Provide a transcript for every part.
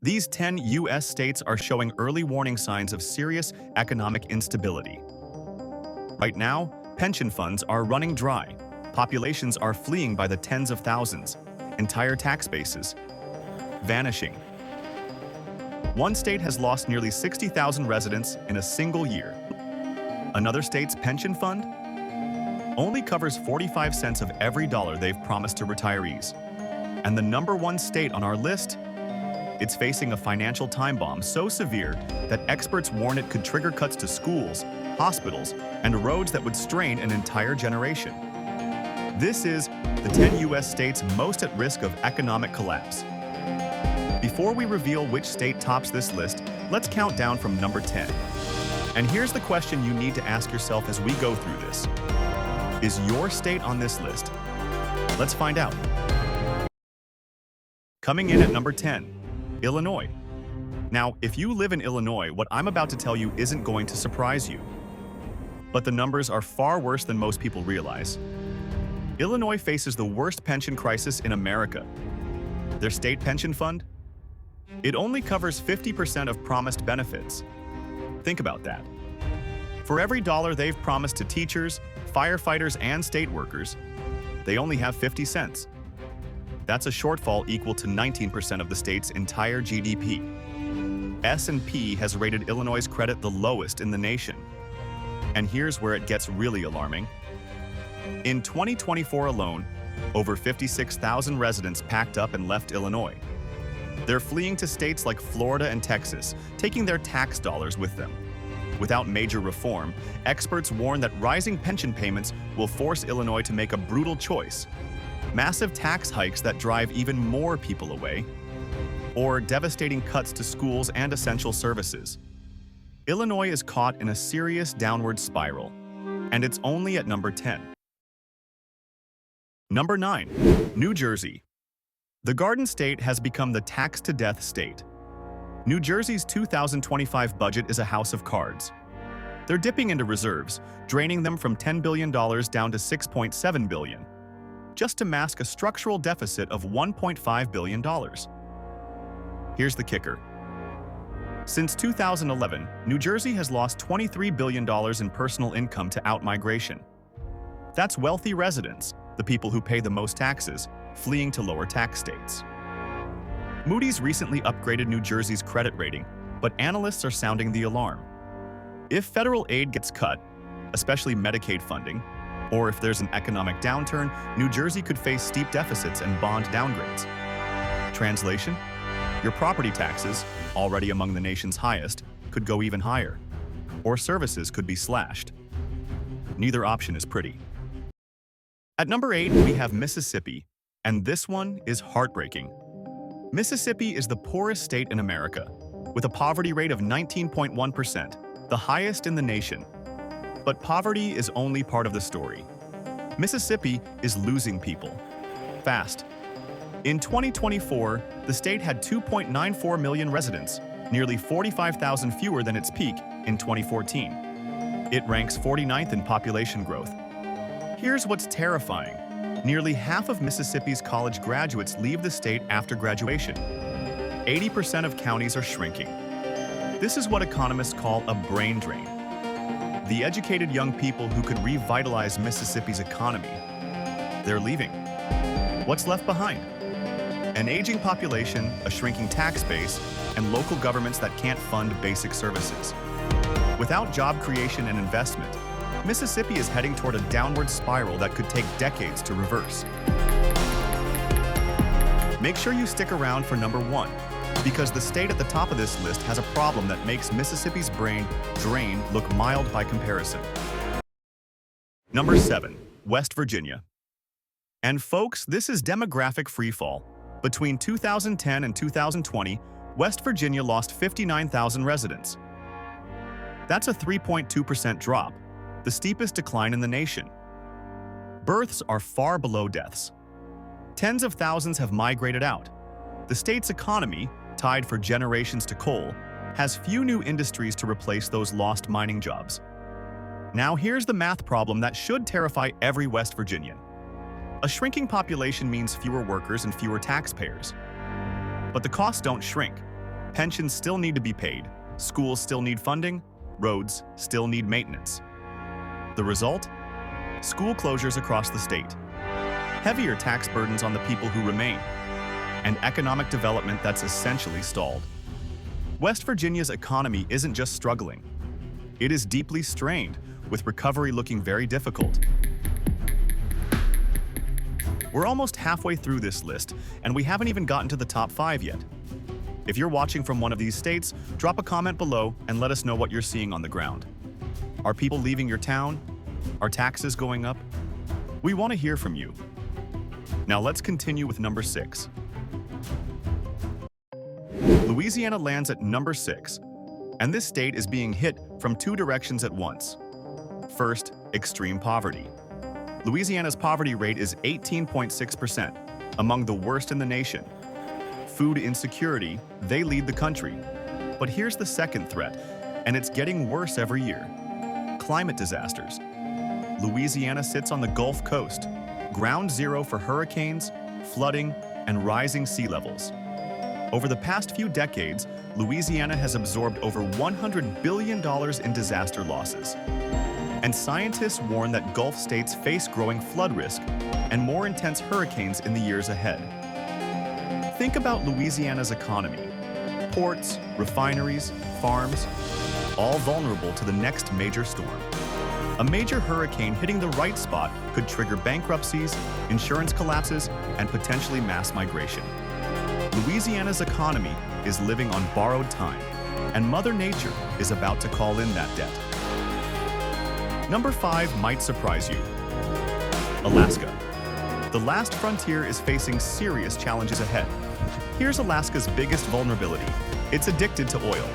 These 10 U.S. states are showing early warning signs of serious economic instability. Right now, pension funds are running dry, populations are fleeing by the tens of thousands, entire tax bases vanishing. One state has lost nearly 60,000 residents in a single year. Another state's pension fund only covers 45 cents of every dollar they've promised to retirees. And the number one state on our list, it's facing a financial time bomb so severe that experts warn it could trigger cuts to schools, hospitals, and roads that would strain an entire generation. This is the 10 U.S. states most at risk of economic collapse. Before we reveal which state tops this list, let's count down from number 10. And here's the question you need to ask yourself as we go through this. Is your state on this list? Let's find out. Coming in at number 10, Illinois. Now, if you live in Illinois, what I'm about to tell you isn't going to surprise you. But the numbers are far worse than most people realize. Illinois faces the worst pension crisis in America. Their state pension fund? It only covers 50% of promised benefits. Think about that. For every dollar they've promised to teachers, firefighters, and state workers, they only have 50 cents. That's a shortfall equal to 19% of the state's entire GDP. S&P has rated Illinois' credit the lowest in the nation. And here's where it gets really alarming. In 2024 alone, over 56,000 residents packed up and left Illinois. They're fleeing to states like Florida and Texas, taking their tax dollars with them. Without major reform, experts warn that rising pension payments will force Illinois to make a brutal choice. Massive tax hikes that drive even more people away, or devastating cuts to schools and essential services. Illinois is caught in a serious downward spiral, and it's only at number 10. Number 9, New Jersey. The Garden State has become the tax-to-death state. New Jersey's 2025 budget is a house of cards. They're dipping into reserves, draining them from $10 billion down to $6.7 billion, just to mask a structural deficit of $1.5 billion. Here's the kicker. Since 2011, New Jersey has lost $23 billion in personal income to outmigration. That's wealthy residents, the people who pay the most taxes, fleeing to lower tax states. Moody's recently upgraded New Jersey's credit rating, but analysts are sounding the alarm. If federal aid gets cut, especially Medicaid funding, or if there's an economic downturn, New Jersey could face steep deficits and bond downgrades. Translation? Your property taxes, already among the nation's highest, could go even higher, or services could be slashed. Neither option is pretty. At number 8, we have Mississippi, and this one is heartbreaking. Mississippi is the poorest state in America, with a poverty rate of 19.1%, the highest in the nation. But poverty is only part of the story. Mississippi is losing people. Fast. In 2024, the state had 2.94 million residents, nearly 45,000 fewer than its peak in 2014. It ranks 49th in population growth. Here's what's terrifying. Nearly half of Mississippi's college graduates leave the state after graduation. 80% of counties are shrinking. This is what economists call a brain drain. The educated young people who could revitalize Mississippi's economy, they're leaving. What's left behind? An aging population, a shrinking tax base, and local governments that can't fund basic services. Without job creation and investment, Mississippi is heading toward a downward spiral that could take decades to reverse. Make sure you stick around for number 1, because the state at the top of this list has a problem that makes Mississippi's brain drain look mild by comparison. Number 7, West Virginia. And folks, this is demographic freefall. Between 2010 and 2020, West Virginia lost 59,000 residents. That's a 3.2% drop, the steepest decline in the nation. Births are far below deaths. Tens of thousands have migrated out. The state's economy, tied for generations to coal, has few new industries to replace those lost mining jobs. Now here's the math problem that should terrify every West Virginian. A shrinking population means fewer workers and fewer taxpayers. But the costs don't shrink. Pensions still need to be paid, schools still need funding, roads still need maintenance. The result? School closures across the state, heavier tax burdens on the people who remain, and economic development that's essentially stalled. West Virginia's economy isn't just struggling. It is deeply strained, with recovery looking very difficult. We're almost halfway through this list, and we haven't even gotten to the top 5 yet. If you're watching from one of these states, drop a comment below and let us know what you're seeing on the ground. Are people leaving your town? Are taxes going up? We want to hear from you. Now let's continue with number 6. Louisiana lands at number 6, and this state is being hit from 2 directions at once. First, extreme poverty. Louisiana's poverty rate is 18.6%, among the worst in the nation. Food insecurity, they lead the country. But here's the second threat, and it's getting worse every year. Climate disasters. Louisiana sits on the Gulf Coast, ground zero for hurricanes, flooding, and rising sea levels. Over the past few decades, Louisiana has absorbed over $100 billion in disaster losses. And scientists warn that Gulf states face growing flood risk and more intense hurricanes in the years ahead. Think about Louisiana's economy. Ports, refineries, farms, all vulnerable to the next major storm. A major hurricane hitting the right spot could trigger bankruptcies, insurance collapses, and potentially mass migration. Louisiana's economy is living on borrowed time, and Mother Nature is about to call in that debt. Number 5 might surprise you. Alaska. The last frontier is facing serious challenges ahead. Here's Alaska's biggest vulnerability. It's addicted to oil.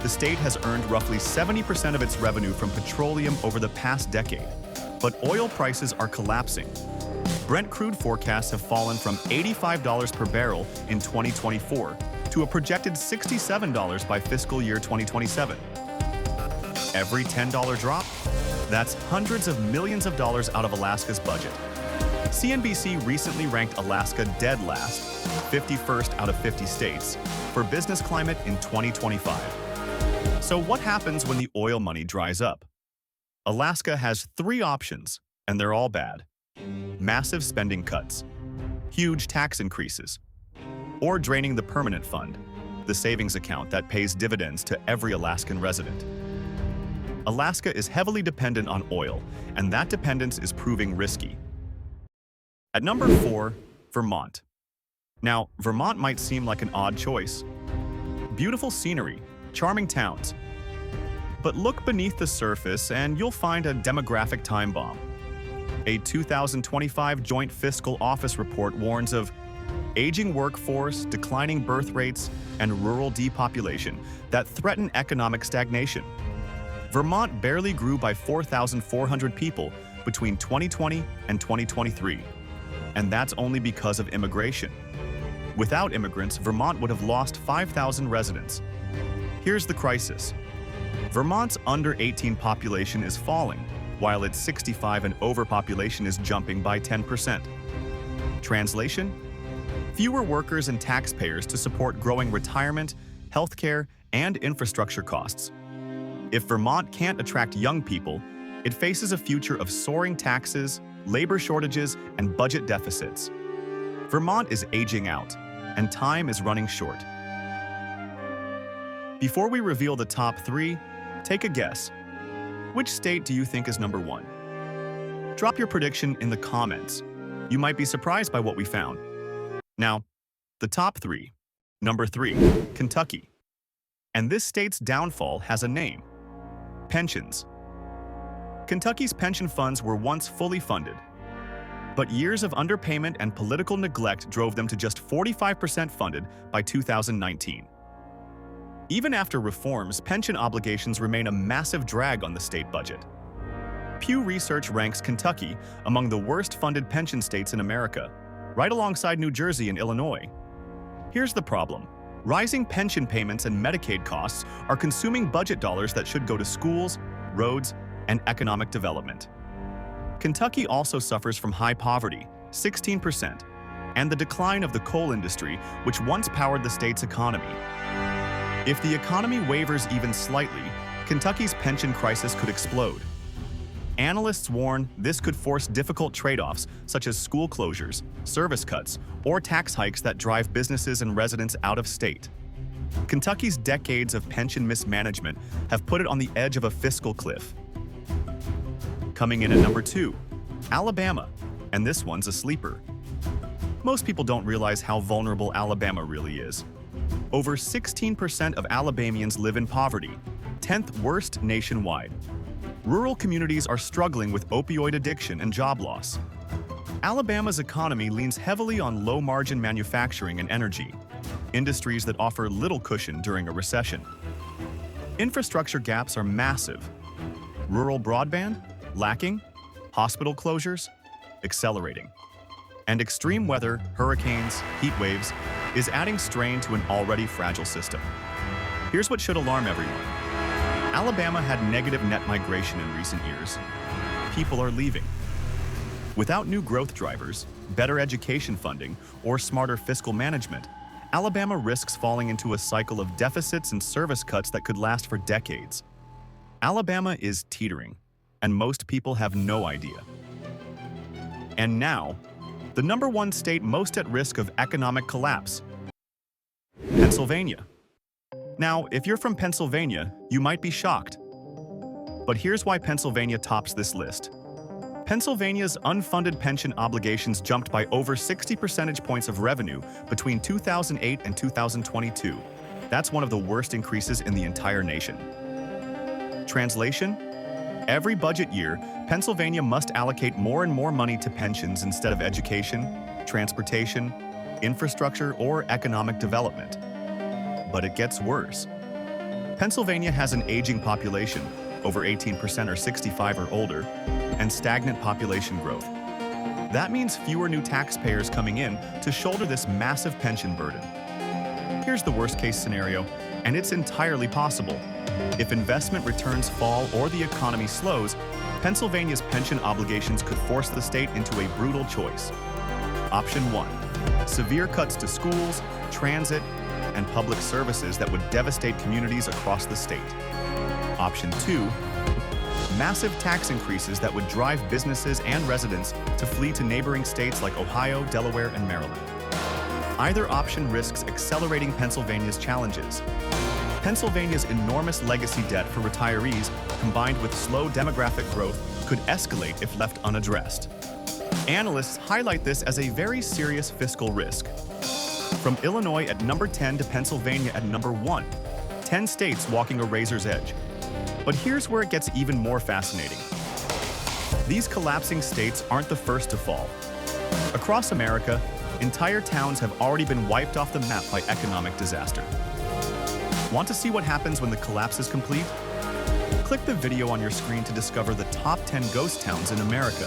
The state has earned roughly 70% of its revenue from petroleum over the past decade, but oil prices are collapsing. Brent crude forecasts have fallen from $85 per barrel in 2024 to a projected $67 by fiscal year 2027. Every $10 drop? That's hundreds of millions of dollars out of Alaska's budget. CNBC recently ranked Alaska dead last, 51st out of 50 states, for business climate in 2025. So what happens when the oil money dries up? Alaska has 3 options, and they're all bad. Massive spending cuts, huge tax increases, or draining the permanent fund, the savings account that pays dividends to every Alaskan resident. Alaska is heavily dependent on oil, and that dependence is proving risky. At number 4, Vermont. Now, Vermont might seem like an odd choice. Beautiful scenery, charming towns. But look beneath the surface and you'll find a demographic time bomb. A 2025 Joint Fiscal Office report warns of aging workforce, declining birth rates, and rural depopulation that threaten economic stagnation. Vermont barely grew by 4,400 people between 2020 and 2023, and that's only because of immigration. Without immigrants, Vermont would have lost 5,000 residents. Here's the crisis. Vermont's under-18 population is falling, while its 65 and over population is jumping by 10%. Translation? Fewer workers and taxpayers to support growing retirement, healthcare, and infrastructure costs. If Vermont can't attract young people, it faces a future of soaring taxes, labor shortages, and budget deficits. Vermont is aging out, and time is running short. Before we reveal the top 3, take a guess. Which state do you think is number 1? Drop your prediction in the comments. You might be surprised by what we found. Now, the top 3. Number 3, Kentucky. And this state's downfall has a name. Pensions. Kentucky's pension funds were once fully funded, but years of underpayment and political neglect drove them to just 45% funded by 2019. Even after reforms, pension obligations remain a massive drag on the state budget. Pew Research ranks Kentucky among the worst-funded pension states in America, right alongside New Jersey and Illinois. Here's the problem. Rising pension payments and Medicaid costs are consuming budget dollars that should go to schools, roads, and economic development. Kentucky also suffers from high poverty, 16%, and the decline of the coal industry, which once powered the state's economy. If the economy wavers even slightly, Kentucky's pension crisis could explode. Analysts warn this could force difficult trade-offs such as school closures, service cuts, or tax hikes that drive businesses and residents out of state. Kentucky's decades of pension mismanagement have put it on the edge of a fiscal cliff. Coming in at number 2, Alabama, and this one's a sleeper. Most people don't realize how vulnerable Alabama really is. Over 16% of Alabamians live in poverty, 10th worst nationwide. Rural communities are struggling with opioid addiction and job loss. Alabama's economy leans heavily on low-margin manufacturing and energy, industries that offer little cushion during a recession. Infrastructure gaps are massive. Rural broadband? Lacking. Hospital closures? Accelerating. And extreme weather, hurricanes, heat waves, is adding strain to an already fragile system. Here's what should alarm everyone. Alabama had negative net migration in recent years. People are leaving. Without new growth drivers, better education funding, or smarter fiscal management, Alabama risks falling into a cycle of deficits and service cuts that could last for decades. Alabama is teetering, and most people have no idea. And now, the number 1 state most at risk of economic collapse, Pennsylvania. Now, if you're from Pennsylvania, you might be shocked. But here's why Pennsylvania tops this list. Pennsylvania's unfunded pension obligations jumped by over 60 percentage points of revenue between 2008 and 2022. That's one of the worst increases in the entire nation. Translation? Every budget year, Pennsylvania must allocate more and more money to pensions instead of education, transportation, infrastructure, or economic development. But it gets worse. Pennsylvania has an aging population, over 18% are 65 or older, and stagnant population growth. That means fewer new taxpayers coming in to shoulder this massive pension burden. Here's the worst-case scenario, and it's entirely possible. If investment returns fall or the economy slows, Pennsylvania's pension obligations could force the state into a brutal choice. Option 1. Severe cuts to schools, transit, and public services that would devastate communities across the state. Option 2. Massive tax increases that would drive businesses and residents to flee to neighboring states like Ohio, Delaware, and Maryland. Either option risks accelerating Pennsylvania's challenges. Pennsylvania's enormous legacy debt for retirees, combined with slow demographic growth, could escalate if left unaddressed. Analysts highlight this as a very serious fiscal risk. From Illinois at number 10 to Pennsylvania at number 1, 10 states walking a razor's edge. But here's where it gets even more fascinating. These collapsing states aren't the first to fall. Across America, entire towns have already been wiped off the map by economic disaster. Want to see what happens when the collapse is complete? Click the video on your screen to discover the top 10 ghost towns in America.